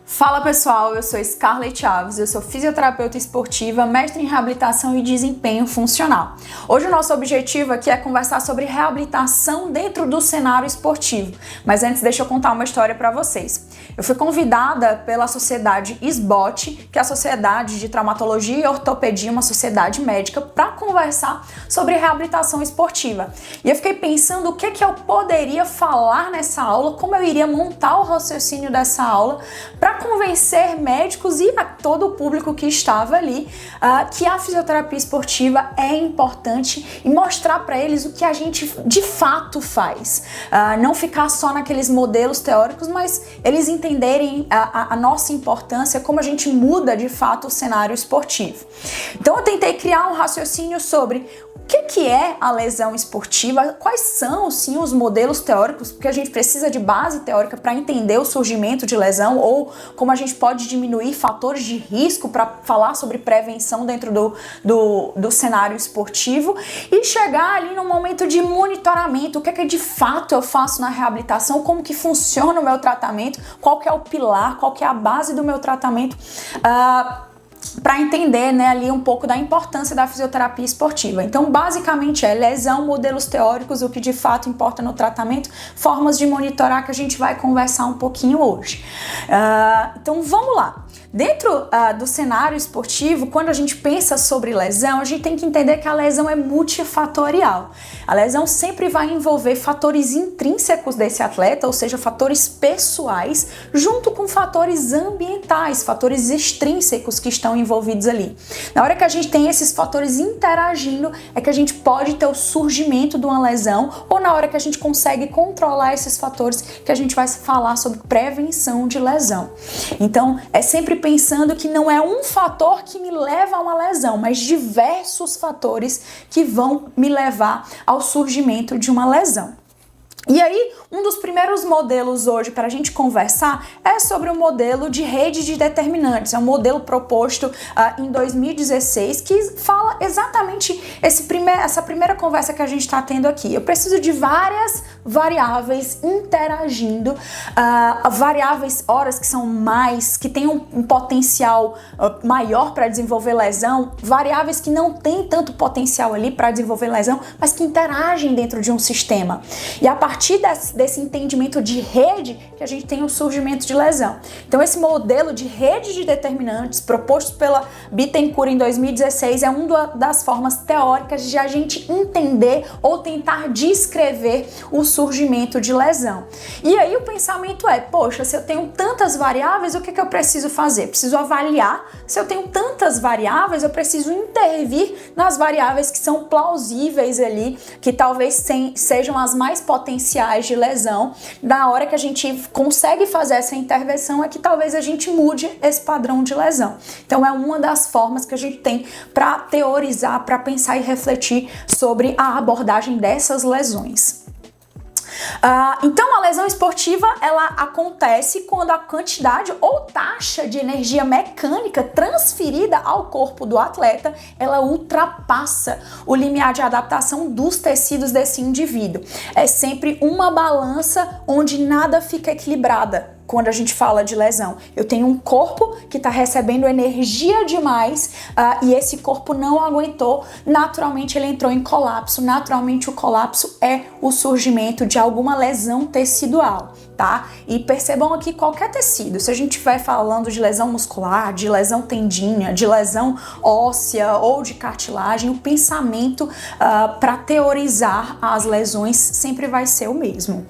Fala pessoal, eu sou Scarlett Chaves, eu sou fisioterapeuta esportiva, mestre em reabilitação e desempenho funcional. Hoje o nosso objetivo aqui é conversar sobre reabilitação dentro do cenário esportivo, mas antes deixa eu contar uma história para vocês. Eu fui convidada pela sociedade SBOT, que é a Sociedade de Traumatologia e Ortopedia, uma sociedade médica, para conversar sobre reabilitação esportiva. E eu fiquei pensando o que eu poderia falar nessa aula, como eu iria montar o raciocínio dessa aula para convencer médicos e a todo o público que estava ali que a fisioterapia esportiva é importante e mostrar para eles o que a gente de fato faz. Não ficar só naqueles modelos teóricos, mas eles entenderem a nossa importância, como a gente muda de fato o cenário esportivo. Então eu tentei criar um raciocínio sobre o que é a lesão esportiva, quais são, sim, os modelos teóricos, porque a gente precisa de base teórica para entender o surgimento de lesão ou como a gente pode diminuir fatores de risco para falar sobre prevenção dentro do cenário esportivo e chegar ali no momento de monitoramento, o que de fato eu faço na reabilitação, como que funciona o meu tratamento, qual que é o pilar, qual que é a base do meu tratamento, para entender, né, ali um pouco da importância da fisioterapia esportiva. Então, basicamente é lesão, modelos teóricos, o que de fato importa no tratamento, formas de monitorar que a gente vai conversar um pouquinho hoje. Então, vamos lá. Dentro do cenário esportivo, quando a gente pensa sobre lesão, a gente tem que entender que a lesão é multifatorial. A lesão sempre vai envolver fatores intrínsecos desse atleta, ou seja, fatores pessoais, junto com fatores ambientais, fatores extrínsecos que estão envolvidos ali. Na hora que a gente tem esses fatores interagindo, é que a gente pode ter o surgimento de uma lesão, ou na hora que a gente consegue controlar esses fatores, que a gente vai falar sobre prevenção de lesão. Então, é sempre pensando que não é um fator que me leva a uma lesão, mas diversos fatores que vão me levar ao surgimento de uma lesão. E aí, um dos primeiros modelos hoje para a gente conversar é sobre o modelo de rede de determinantes. É um modelo proposto em 2016 que fala exatamente essa primeira conversa que a gente está tendo aqui. Eu preciso de várias variáveis interagindo, variáveis horas que são mais, que têm um potencial maior para desenvolver lesão, variáveis que não têm tanto potencial ali para desenvolver lesão, mas que interagem dentro de um sistema. E a partir desse entendimento de rede que a gente tem o surgimento de lesão. Então esse modelo de rede de determinantes proposto pela Bittencourt em 2016 é uma das formas teóricas de a gente entender ou tentar descrever o surgimento de lesão. E aí o pensamento é, poxa, se eu tenho tantas variáveis, o que eu preciso fazer? Preciso avaliar. Se eu tenho tantas variáveis, eu preciso intervir nas variáveis que são plausíveis ali, que talvez sejam as mais potenciais de lesão. Na hora que a gente consegue fazer essa intervenção é que talvez a gente mude esse padrão de lesão. Então é uma das formas que a gente tem para teorizar, para pensar e refletir sobre a abordagem dessas lesões. Então a lesão esportiva ela acontece quando a quantidade ou taxa de energia mecânica transferida ao corpo do atleta ela ultrapassa o limiar de adaptação dos tecidos desse indivíduo. É sempre uma balança onde nada fica equilibrada. Quando a gente fala de lesão, eu tenho um corpo que está recebendo energia demais e esse corpo não aguentou, naturalmente ele entrou em colapso, naturalmente o colapso é o surgimento de alguma lesão tecidual, tá? E percebam aqui qualquer tecido, se a gente estiver falando de lesão muscular, de lesão tendínea, de lesão óssea ou de cartilagem, o pensamento para teorizar as lesões sempre vai ser o mesmo.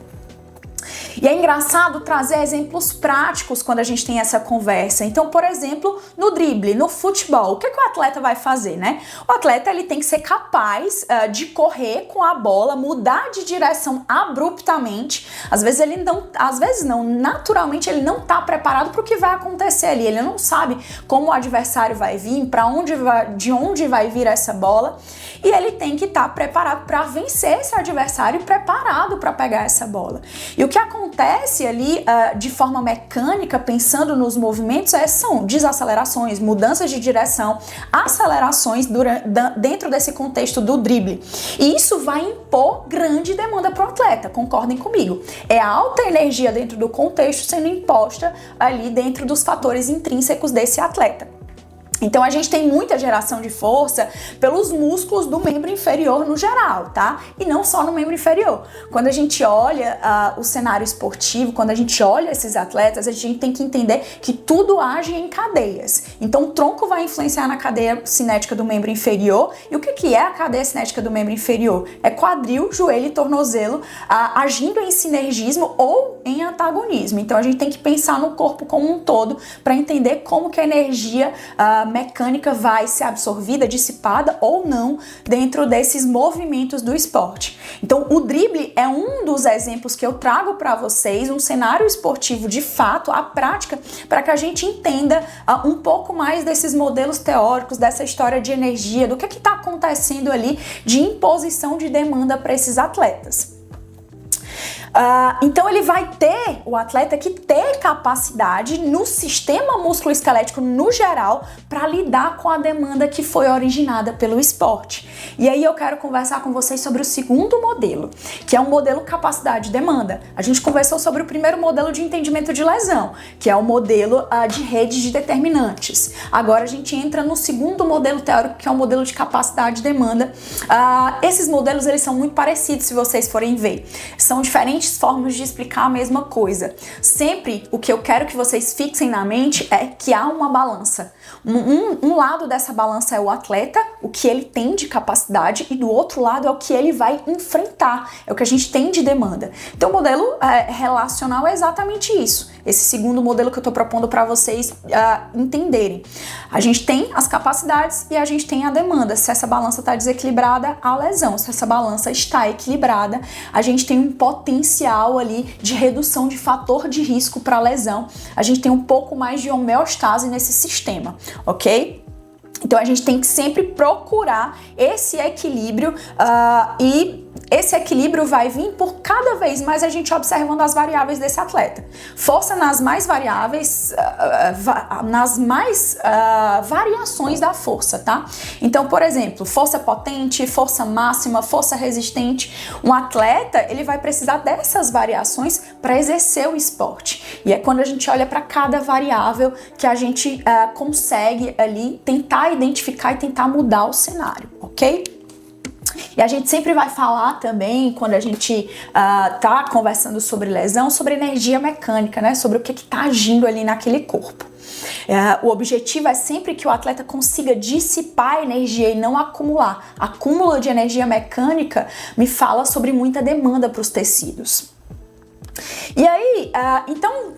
E é engraçado trazer exemplos práticos quando a gente tem essa conversa. Então, por exemplo, no drible, no futebol, o que o atleta vai fazer, né? O atleta ele tem que ser capaz de correr com a bola, mudar de direção abruptamente. Às vezes não, naturalmente ele não está preparado para o que vai acontecer ali. Ele não sabe como o adversário vai vir, de onde vai vir essa bola. E ele tem que estar preparado para vencer esse adversário e preparado para pegar essa bola. E o que acontece acontece ali de forma mecânica, pensando nos movimentos, são desacelerações, mudanças de direção, acelerações dentro desse contexto do drible. E isso vai impor grande demanda para o atleta, concordem comigo. É a alta energia dentro do contexto sendo imposta ali dentro dos fatores intrínsecos desse atleta. Então a gente tem muita geração de força pelos músculos do membro inferior no geral, tá? E não só no membro inferior. Quando a gente olha o cenário esportivo, quando a gente olha esses atletas, a gente tem que entender que tudo age em cadeias. Então o tronco vai influenciar na cadeia cinética do membro inferior. E o que é a cadeia cinética do membro inferior? É quadril, joelho e tornozelo agindo em sinergismo ou em antagonismo. Então a gente tem que pensar no corpo como um todo para entender como que a energia mecânica vai ser absorvida, dissipada ou não dentro desses movimentos do esporte. Então o drible é um dos exemplos que eu trago para vocês, um cenário esportivo de fato, a prática, para que a gente entenda um pouco mais desses modelos teóricos, dessa história de energia, do que está acontecendo ali de imposição de demanda para esses atletas. Então ele vai ter, o atleta, que ter capacidade no sistema musculoesquelético no geral para lidar com a demanda que foi originada pelo esporte. E aí eu quero conversar com vocês sobre o segundo modelo, que é o modelo capacidade-demanda. A gente conversou sobre o primeiro modelo de entendimento de lesão, que é o modelo de redes de determinantes. Agora a gente entra no segundo modelo teórico, que é o modelo de capacidade-demanda. Esses modelos, eles são muito parecidos, se vocês forem ver. São diferentes formas de explicar a mesma coisa. Sempre o que eu quero que vocês fixem na mente é que há uma balança. Um lado dessa balança é o atleta, o que ele tem de capacidade, e do outro lado é o que ele vai enfrentar, é o que a gente tem de demanda. Então o modelo relacional é exatamente isso. Esse segundo modelo que eu estou propondo para vocês entenderem. A gente tem as capacidades e a gente tem a demanda. Se essa balança está desequilibrada, há lesão. Se essa balança está equilibrada, a gente tem um potencial ali de redução de fator de risco para lesão. A gente tem um pouco mais de homeostase nesse sistema, ok? Então a gente tem que sempre procurar esse equilíbrio e esse equilíbrio vai vir por cada vez mais a gente observando as variáveis desse atleta. Força nas mais variáveis, nas mais variações da força, tá? Então, por exemplo, força potente, força máxima, força resistente. Um atleta, ele vai precisar dessas variações para exercer o esporte. E é quando a gente olha para cada variável que a gente consegue ali tentar identificar e tentar mudar o cenário, ok? E a gente sempre vai falar também, quando a gente tá conversando sobre lesão, sobre energia mecânica, né? Sobre o que tá agindo ali naquele corpo. O objetivo é sempre que o atleta consiga dissipar a energia e não acumular. Acúmulo de energia mecânica me fala sobre muita demanda para os tecidos. E aí, então,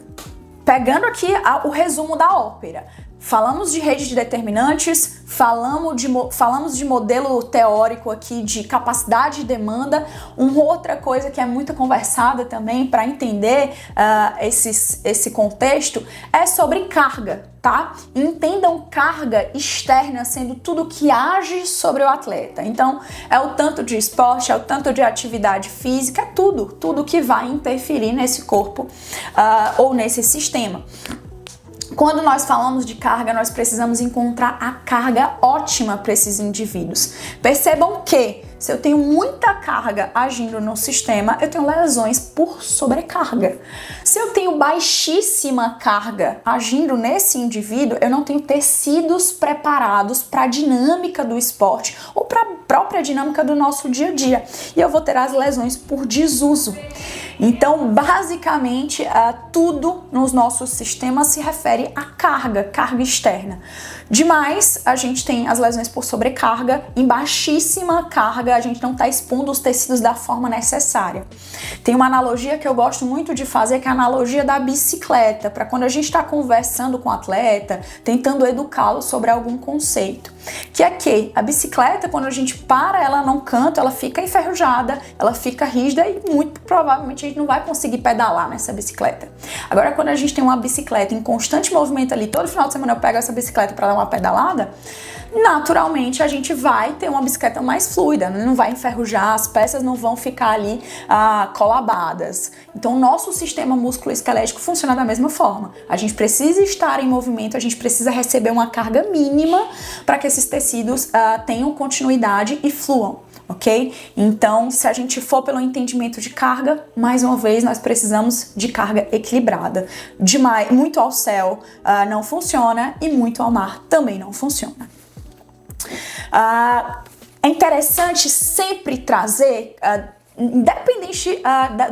pegando aqui o resumo da ópera. Falamos de rede de determinantes, falamos de modelo teórico aqui de capacidade e demanda. Uma outra coisa que é muito conversada também para entender esse contexto é sobre carga, tá? Entendam carga externa sendo tudo que age sobre o atleta. Então, é o tanto de esporte, é o tanto de atividade física, é tudo que vai interferir nesse corpo ou nesse sistema. Quando nós falamos de carga, nós precisamos encontrar a carga ótima para esses indivíduos. Percebam que se eu tenho muita carga agindo no sistema, eu tenho lesões por sobrecarga. Se eu tenho baixíssima carga agindo nesse indivíduo, eu não tenho tecidos preparados para a dinâmica do esporte ou para a própria dinâmica do nosso dia a dia. E eu vou ter as lesões por desuso. Então, basicamente, tudo nos nossos sistemas se refere à carga externa. Demais, a gente tem as lesões por sobrecarga. Em baixíssima carga, a gente não está expondo os tecidos da forma necessária. Tem uma analogia que eu gosto muito de fazer, que é a analogia da bicicleta, para quando a gente está conversando com o atleta, tentando educá-lo sobre algum conceito. Que é que a bicicleta, quando a gente para ela num canto, ela fica enferrujada, ela fica rígida e muito provavelmente gente não vai conseguir pedalar nessa bicicleta. Agora, quando a gente tem uma bicicleta em constante movimento ali, todo final de semana eu pego essa bicicleta para dar uma pedalada, naturalmente a gente vai ter uma bicicleta mais fluida, não vai enferrujar, as peças não vão ficar ali colabadas. Então o nosso sistema músculo-esquelético funciona da mesma forma. A gente precisa estar em movimento, a gente precisa receber uma carga mínima para que esses tecidos tenham continuidade e fluam. Ok? Então, se a gente for pelo entendimento de carga, mais uma vez nós precisamos de carga equilibrada. Muito ao céu não funciona e muito ao mar também não funciona. É interessante sempre trazer, independente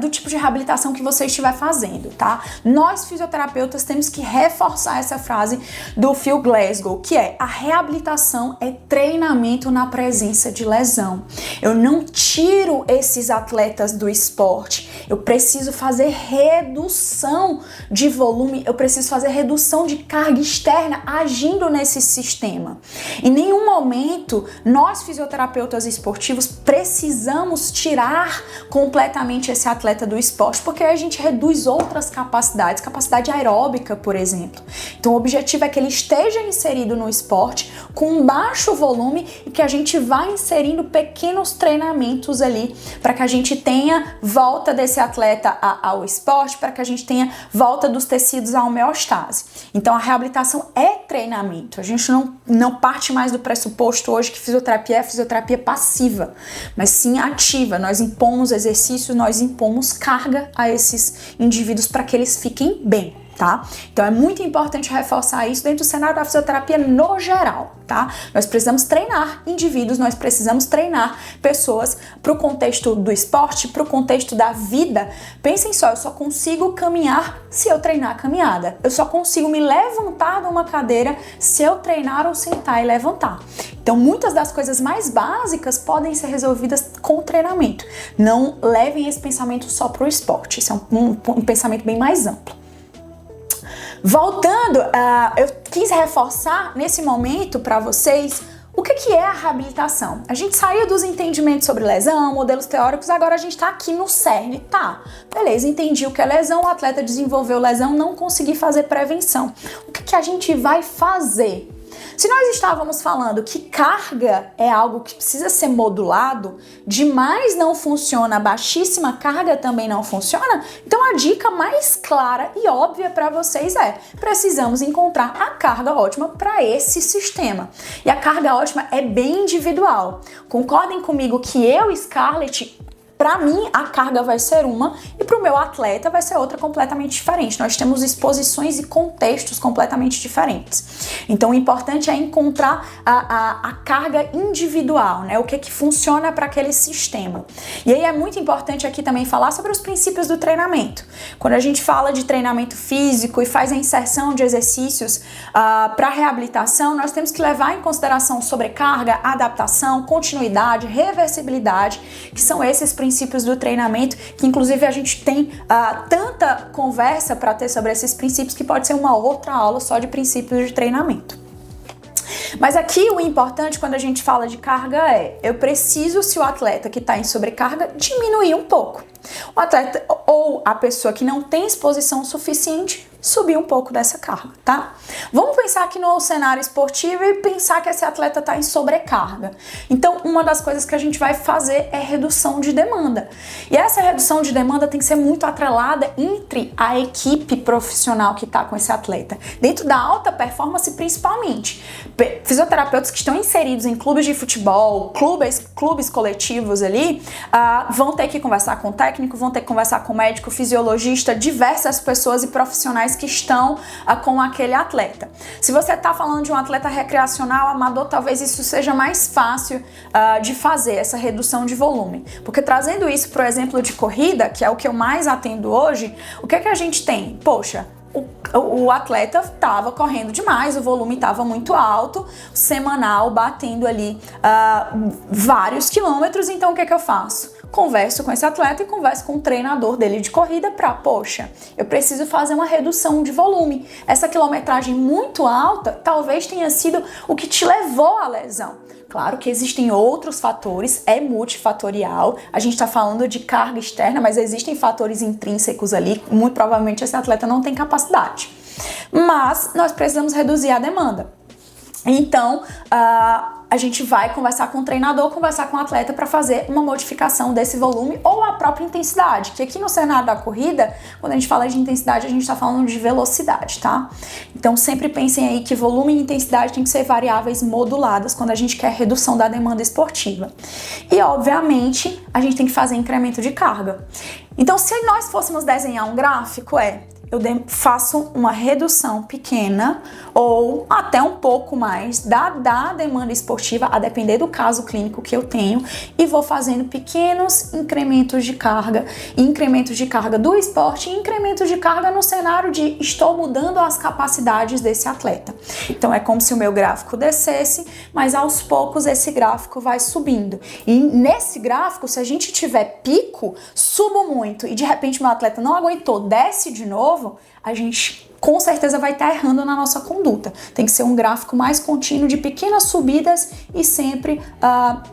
do tipo de reabilitação que você estiver fazendo, tá? Nós fisioterapeutas temos que reforçar essa frase do Phil Glasgow, que é: a reabilitação é treinamento na presença de lesão. Eu não tiro esses atletas do esporte, eu preciso fazer redução de volume, eu preciso fazer redução de carga externa agindo nesse sistema. Em nenhum momento nós fisioterapeutas esportivos precisamos tirar completamente esse atleta do esporte, porque a gente reduz outras capacidades, capacidade aeróbica, por exemplo. Então o objetivo é que ele esteja inserido no esporte com baixo volume e que a gente vá inserindo pequenos treinamentos ali para que a gente tenha volta desse atleta ao esporte, para que a gente tenha volta dos tecidos à homeostase. Então a reabilitação é treinamento. A gente não parte mais do pressuposto hoje que fisioterapia é fisioterapia passiva, mas sim ativa. Nós impomos exercício, nós impomos carga a esses indivíduos para que eles fiquem bem, tá? Então é muito importante reforçar isso dentro do cenário da fisioterapia no geral, tá? Nós precisamos treinar indivíduos, nós precisamos treinar pessoas para o contexto do esporte, para o contexto da vida. Pensem só, eu só consigo caminhar se eu treinar a caminhada. Eu só consigo me levantar de uma cadeira se eu treinar ou sentar e levantar. Então, muitas das coisas mais básicas podem ser resolvidas com treinamento. Não levem esse pensamento só para o esporte. Isso é um pensamento bem mais amplo. Voltando, eu quis reforçar nesse momento para vocês o que é a reabilitação. A gente saiu dos entendimentos sobre lesão, modelos teóricos, agora a gente está aqui no cerne. Tá, beleza, entendi o que é lesão, o atleta desenvolveu lesão, não consegui fazer prevenção. O que a gente vai fazer? Se nós estávamos falando que carga é algo que precisa ser modulado, demais não funciona, baixíssima carga também não funciona, então a dica mais clara e óbvia para vocês é: precisamos encontrar a carga ótima para esse sistema. E a carga ótima é bem individual. Concordem comigo que eu, Scarlett, para mim, a carga vai ser uma e para o meu atleta vai ser outra completamente diferente. Nós temos exposições e contextos completamente diferentes. Então, o importante é encontrar a carga individual, né? O que funciona para aquele sistema. E aí é muito importante aqui também falar sobre os princípios do treinamento. Quando a gente fala de treinamento físico e faz a inserção de exercícios para reabilitação, nós temos que levar em consideração sobrecarga, adaptação, continuidade, reversibilidade, que são esses princípios do treinamento, que inclusive a gente tem tanta conversa para ter sobre esses princípios que pode ser uma outra aula só de princípios de treinamento. Mas aqui o importante quando a gente fala de carga é: eu preciso, se o atleta que está em sobrecarga, diminuir um pouco. O atleta ou a pessoa que não tem exposição suficiente, subir um pouco dessa carga, tá? Vamos pensar aqui no cenário esportivo e pensar que esse atleta está em sobrecarga. Então, uma das coisas que a gente vai fazer é redução de demanda. E essa redução de demanda tem que ser muito atrelada entre a equipe profissional que está com esse atleta. Dentro da alta performance, principalmente. Fisioterapeutas que estão inseridos em clubes de futebol, clubes coletivos ali, vão ter que conversar com o técnico, vão ter que conversar com o médico, fisiologista, diversas pessoas e profissionais que estão com aquele atleta. Se você está falando de um atleta recreacional, amador, talvez isso seja mais fácil de fazer, essa redução de volume. Porque trazendo isso para o exemplo de corrida, que é o que eu mais atendo hoje, o que a gente tem? Poxa, o atleta estava correndo demais, o volume estava muito alto, semanal, batendo ali vários quilômetros, então o que eu faço? converso com esse atleta e converso com o treinador dele de corrida para, poxa, eu preciso fazer uma redução de volume. Essa quilometragem muito alta talvez tenha sido o que te levou à lesão. Claro que existem outros fatores, é multifatorial, a gente está falando de carga externa, mas existem fatores intrínsecos ali, muito provavelmente esse atleta não tem capacidade. Mas nós precisamos reduzir a demanda. Então, a gente vai conversar com o treinador, conversar com o atleta para fazer uma modificação desse volume ou a própria intensidade, que aqui no cenário da corrida, quando a gente fala de intensidade, a gente está falando de velocidade, tá? Então sempre pensem aí que volume e intensidade tem que ser variáveis moduladas quando a gente quer redução da demanda esportiva. E obviamente a gente tem que fazer incremento de carga. Então se nós fôssemos desenhar um gráfico, eu faço uma redução pequena ou até um pouco mais da demanda esportiva, a depender do caso clínico que eu tenho, e vou fazendo pequenos incrementos de carga do esporte e incrementos de carga no cenário de estou mudando as capacidades desse atleta. Então é como se o meu gráfico descesse, mas aos poucos esse gráfico vai subindo. E nesse gráfico, se a gente tiver pico, subo muito e de repente meu atleta não aguentou, desce de novo, a gente com certeza vai estar errando na nossa conduta. Tem que ser um gráfico mais contínuo de pequenas subidas e sempre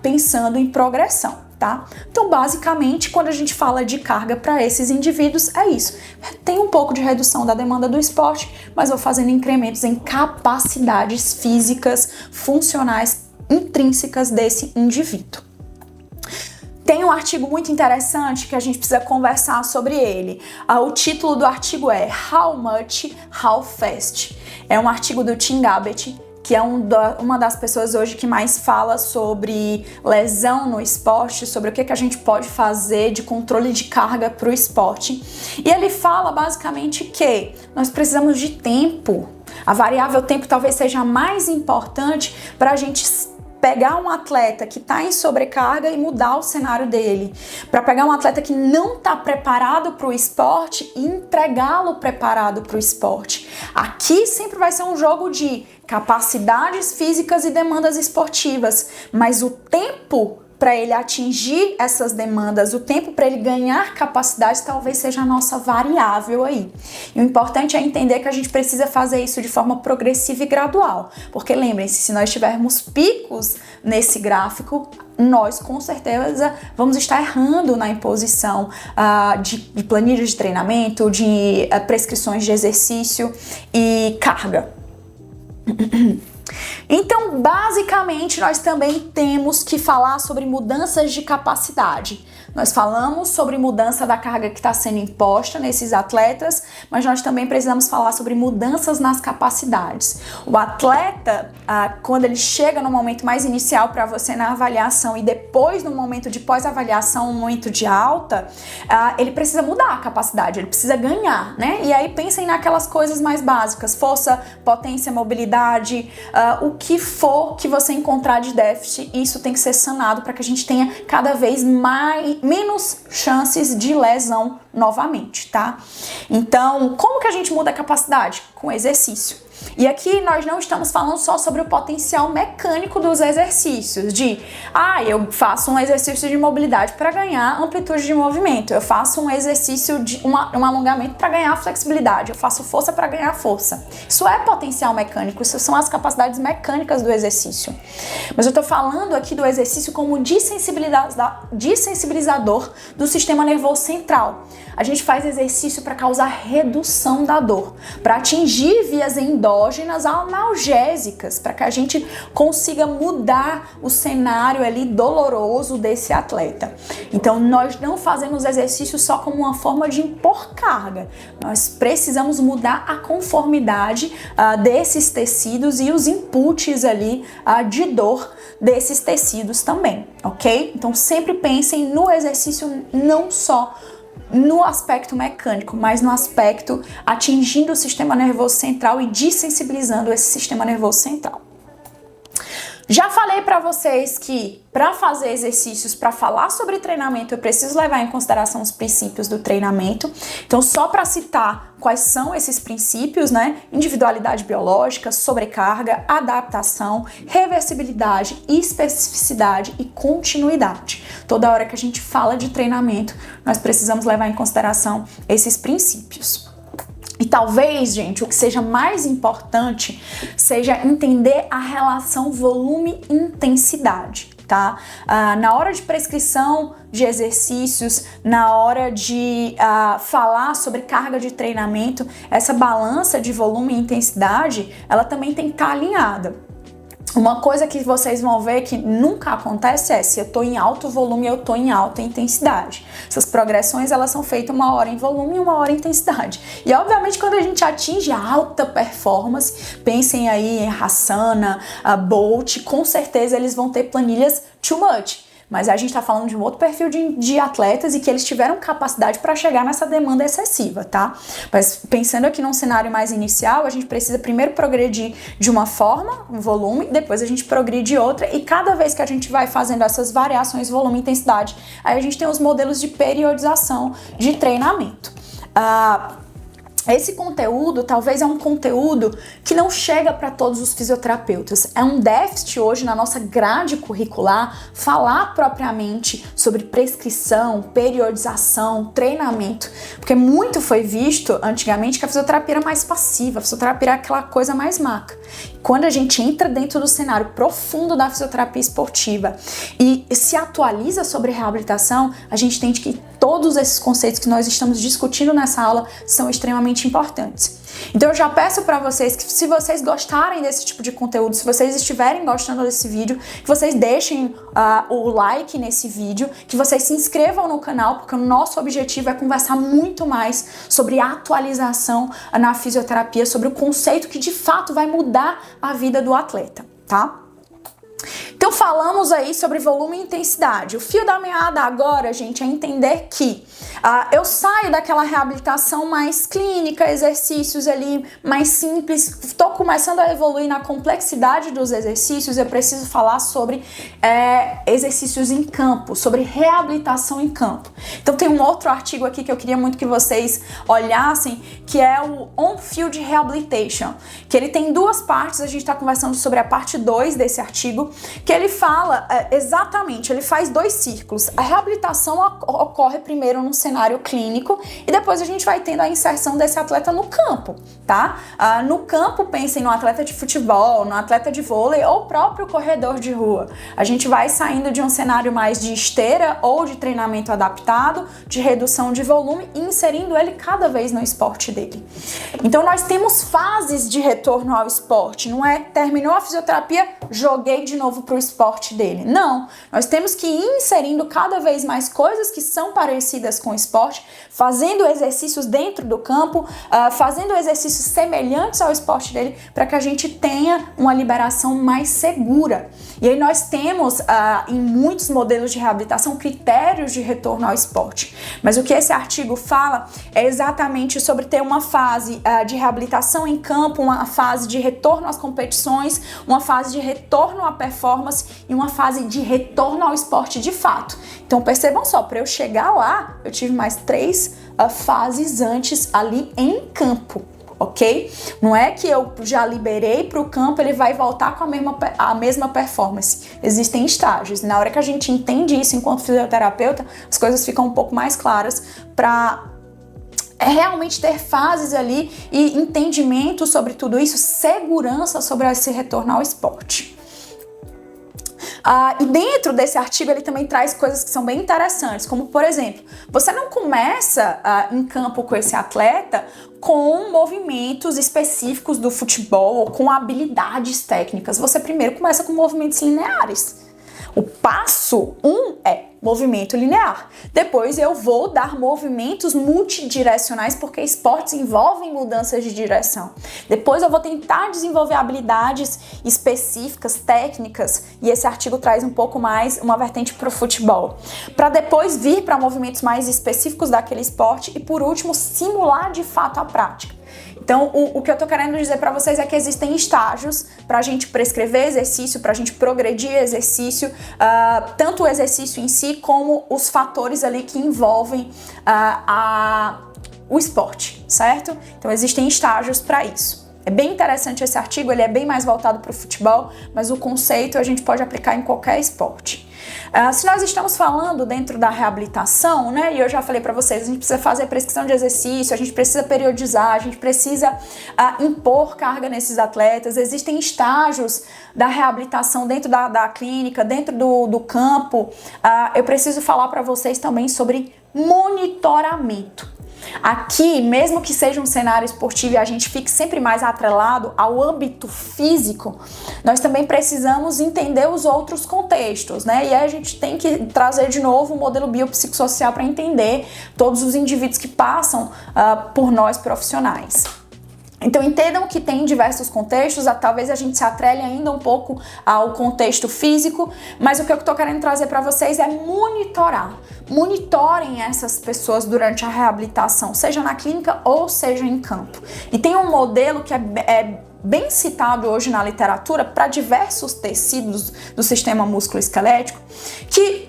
pensando em progressão, tá? Então, basicamente, quando a gente fala de carga para esses indivíduos, é isso. Tem um pouco de redução da demanda do esporte, mas vou fazendo incrementos em capacidades físicas, funcionais, intrínsecas desse indivíduo. Tem um artigo muito interessante que a gente precisa conversar sobre ele. O título do artigo é How Much, How Fast. É um artigo do Tim Gabbett, que é uma das pessoas hoje que mais fala sobre lesão no esporte, sobre o que a gente pode fazer de controle de carga para o esporte. E ele fala basicamente que nós precisamos de tempo. A variável tempo talvez seja a mais importante para a gente pegar um atleta que está em sobrecarga e mudar o cenário dele, para pegar um atleta que não está preparado para o esporte e entregá-lo preparado para o esporte. Aqui sempre vai ser um jogo de capacidades físicas e demandas esportivas, mas o tempo para ele atingir essas demandas, o tempo para ele ganhar capacidades talvez seja a nossa variável aí. E o importante é entender que a gente precisa fazer isso de forma progressiva e gradual, porque lembrem-se, se nós tivermos picos nesse gráfico, nós com certeza vamos estar errando na imposição de planilhas de treinamento, de prescrições de exercício e carga. Então, basicamente, nós também temos que falar sobre mudanças de capacidade. Nós falamos sobre mudança da carga que está sendo imposta nesses atletas, mas nós também precisamos falar sobre mudanças nas capacidades. O atleta, quando ele chega no momento mais inicial para você na avaliação e depois no momento de pós-avaliação, no momento de alta, ele precisa mudar a capacidade, ele precisa ganhar, né? E aí pensem naquelas coisas mais básicas, força, potência, mobilidade, o que for que você encontrar de déficit, isso tem que ser sanado para que a gente tenha cada vez menos chances de lesão novamente, tá? Então, como que a gente muda a capacidade? Com exercício. E aqui nós não estamos falando só sobre o potencial mecânico dos exercícios, eu faço um exercício de mobilidade para ganhar amplitude de movimento, eu faço um exercício de um alongamento para ganhar flexibilidade, eu faço força para ganhar força. Isso é potencial mecânico, isso são as capacidades mecânicas do exercício. Mas eu tô falando aqui do exercício como dessensibilizador do sistema nervoso central. A gente faz exercício para causar redução da dor, para atingir vias endógenas analgésicas, para que a gente consiga mudar o cenário ali doloroso desse atleta. Então, nós não fazemos exercício só como uma forma de impor carga. Nós precisamos mudar a conformidade desses tecidos e os inputs ali de dor desses tecidos também, ok? Então, sempre pensem no exercício não só no aspecto mecânico, mas no aspecto atingindo o sistema nervoso central e desensibilizando esse sistema nervoso central. Já falei para vocês que para fazer exercícios, para falar sobre treinamento, eu preciso levar em consideração os princípios do treinamento. Então, só para citar quais são esses princípios, né? Individualidade biológica, sobrecarga, adaptação, reversibilidade, especificidade e continuidade. toda hora que a gente fala de treinamento, nós precisamos levar em consideração esses princípios. E talvez, gente, o que seja mais importante seja entender a relação volume-intensidade, tá? Na hora de prescrição de exercícios, na hora de falar sobre carga de treinamento, essa balança de volume e intensidade, ela também tem que estar alinhada. Uma coisa que vocês vão ver que nunca acontece é se eu tô em alto volume, eu tô em alta intensidade. Essas progressões, elas são feitas 1 hora em volume e 1 hora em intensidade. E obviamente quando a gente atinge a alta performance, pensem aí em Asana, Bolt, com certeza eles vão ter planilhas too much. Mas a gente tá falando de um outro perfil de atletas e que eles tiveram capacidade para chegar nessa demanda excessiva, tá? Mas pensando aqui num cenário mais inicial, a gente precisa primeiro progredir de uma forma, um volume, depois a gente progride de outra, e cada vez que a gente vai fazendo essas variações volume e intensidade, aí a gente tem os modelos de periodização de treinamento. Esse conteúdo talvez é um conteúdo que não chega para todos os fisioterapeutas. É um déficit hoje na nossa grade curricular falar propriamente sobre prescrição, periodização, treinamento, porque muito foi visto antigamente que a fisioterapia era mais passiva, a fisioterapia era aquela coisa mais maca. Quando a gente entra dentro do cenário profundo da fisioterapia esportiva e se atualiza sobre reabilitação, a gente entende que todos esses conceitos que nós estamos discutindo nessa aula são extremamente importantes. Então eu já peço para vocês que, se vocês gostarem desse tipo de conteúdo, se vocês estiverem gostando desse vídeo, que vocês deixem o like nesse vídeo, que vocês se inscrevam no canal, porque o nosso objetivo é conversar muito mais sobre atualização na fisioterapia, sobre o conceito que de fato vai mudar a vida do atleta, tá? Então falamos aí sobre volume e intensidade. O fio da meada agora, gente, é entender que eu saio daquela reabilitação mais clínica, exercícios ali mais simples, estou começando a evoluir na complexidade dos exercícios, eu preciso falar sobre exercícios em campo, sobre reabilitação em campo. Então tem um outro artigo aqui que eu queria muito que vocês olhassem, que é o On-Field Rehabilitation, que ele tem 2 partes, a gente está conversando sobre a parte 2 desse artigo, que ele fala exatamente, ele faz 2 círculos. A reabilitação ocorre primeiro num cenário clínico e depois a gente vai tendo a inserção desse atleta no campo, tá? No campo, pensem no atleta de futebol, no atleta de vôlei ou próprio corredor de rua. A gente vai saindo de um cenário mais de esteira ou de treinamento adaptado, de redução de volume e inserindo ele cada vez no esporte dele. Então nós temos fases de retorno ao esporte, não é terminou a fisioterapia, joguei de novo pro esporte dele. Não, nós temos que ir inserindo cada vez mais coisas que são parecidas com o esporte, fazendo exercícios dentro do campo, fazendo exercícios semelhantes ao esporte dele, para que a gente tenha uma liberação mais segura. E aí nós temos em muitos modelos de reabilitação critérios de retorno ao esporte. Mas o que esse artigo fala é exatamente sobre ter uma fase de reabilitação em campo, uma fase de retorno às competições, uma fase de retorno à performance e uma fase de retorno ao esporte de fato. Então percebam só, para eu chegar lá, eu tive mais 3 fases antes ali em campo. Ok? Não é que eu já liberei para o campo, ele vai voltar com a mesma performance. Existem estágios. Na hora que a gente entende isso enquanto fisioterapeuta, as coisas ficam um pouco mais claras para realmente ter fases ali e entendimento sobre tudo isso, segurança sobre esse retorno ao esporte. E dentro desse artigo ele também traz coisas que são bem interessantes, como por exemplo, você não começa em campo com esse atleta com movimentos específicos do futebol ou com habilidades técnicas, você primeiro começa com movimentos lineares. O passo 1 é movimento linear. Depois eu vou dar movimentos multidirecionais, porque esportes envolvem mudanças de direção. Depois eu vou tentar desenvolver habilidades específicas, técnicas, e esse artigo traz um pouco mais uma vertente para o futebol. Para depois vir para movimentos mais específicos daquele esporte e, por último, simular de fato a prática. Então, o que eu tô querendo dizer para vocês é que existem estágios para a gente prescrever exercício, para a gente progredir exercício, tanto o exercício em si como os fatores ali que envolvem o esporte, certo? Então, existem estágios para isso. É bem interessante esse artigo, ele é bem mais voltado para o futebol, mas o conceito a gente pode aplicar em qualquer esporte. Se nós estamos falando dentro da reabilitação, né, e eu já falei para vocês, a gente precisa fazer prescrição de exercício, a gente precisa periodizar, a gente precisa impor carga nesses atletas, existem estágios da reabilitação dentro da clínica, dentro do campo. Eu preciso falar para vocês também sobre monitoramento. Aqui, mesmo que seja um cenário esportivo e a gente fique sempre mais atrelado ao âmbito físico, nós também precisamos entender os outros contextos, né? E aí a gente tem que trazer de novo o modelo biopsicossocial para entender todos os indivíduos que passam por nós profissionais. Então entendam que tem diversos contextos, talvez a gente se atrele ainda um pouco ao contexto físico, mas o que eu estou querendo trazer para vocês é monitorar. Monitorem essas pessoas durante a reabilitação, seja na clínica ou seja em campo. E tem um modelo que é bem citado hoje na literatura para diversos tecidos do sistema músculo-esquelético, que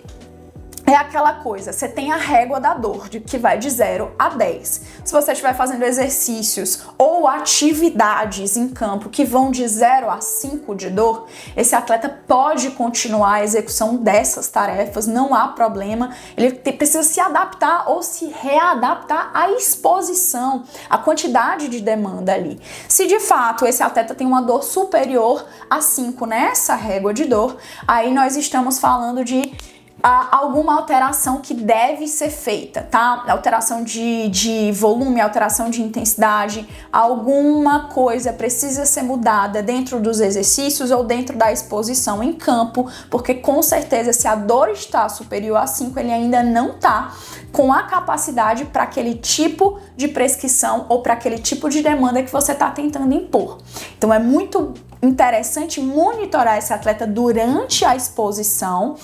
é aquela coisa, você tem a régua da dor, que vai de 0 a 10. Se você estiver fazendo exercícios ou atividades em campo que vão de 0 a 5 de dor, esse atleta pode continuar a execução dessas tarefas, não há problema. Ele precisa se adaptar ou se readaptar à exposição, à quantidade de demanda ali. Se de fato esse atleta tem uma dor superior a 5 nessa régua de dor, aí nós estamos falando de alguma alteração que deve ser feita, tá? Alteração de volume, alteração de intensidade, alguma coisa precisa ser mudada dentro dos exercícios ou dentro da exposição em campo, porque com certeza se a dor está superior a 5, ele ainda não está com a capacidade para aquele tipo de prescrição ou para aquele tipo de demanda que você está tentando impor. Então é muito interessante monitorar esse atleta durante a exposição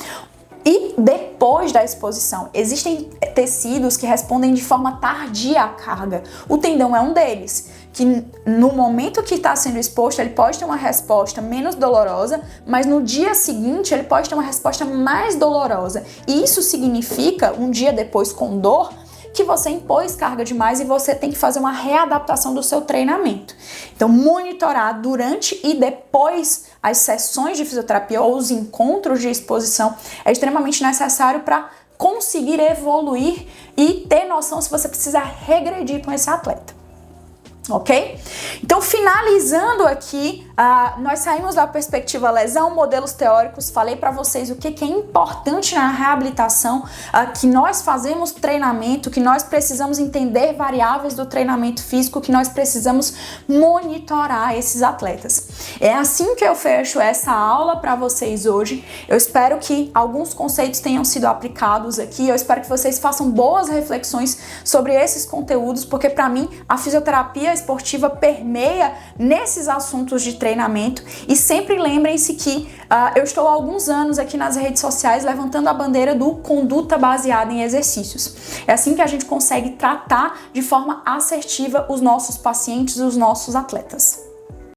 e depois da exposição. Existem tecidos que respondem de forma tardia à carga. O tendão é um deles, que no momento que está sendo exposto, ele pode ter uma resposta menos dolorosa, mas no dia seguinte ele pode ter uma resposta mais dolorosa. E isso significa, um dia depois com dor, que você impôs carga demais e você tem que fazer uma readaptação do seu treinamento. Então, monitorar durante e depois as sessões de fisioterapia ou os encontros de exposição é extremamente necessário para conseguir evoluir e ter noção se você precisa regredir com esse atleta. Ok? Então, finalizando aqui, nós saímos da perspectiva lesão, modelos teóricos, falei para vocês o que é importante na reabilitação, que nós fazemos treinamento, que nós precisamos entender variáveis do treinamento físico, que nós precisamos monitorar esses atletas. É assim que eu fecho essa aula para vocês hoje. Eu espero que alguns conceitos tenham sido aplicados aqui, eu espero que vocês façam boas reflexões sobre esses conteúdos, porque para mim a fisioterapia esportiva permeia nesses assuntos de treinamento. E sempre lembrem-se que eu estou há alguns anos aqui nas redes sociais levantando a bandeira do conduta baseada em exercícios. É assim que a gente consegue tratar de forma assertiva os nossos pacientes e os nossos atletas.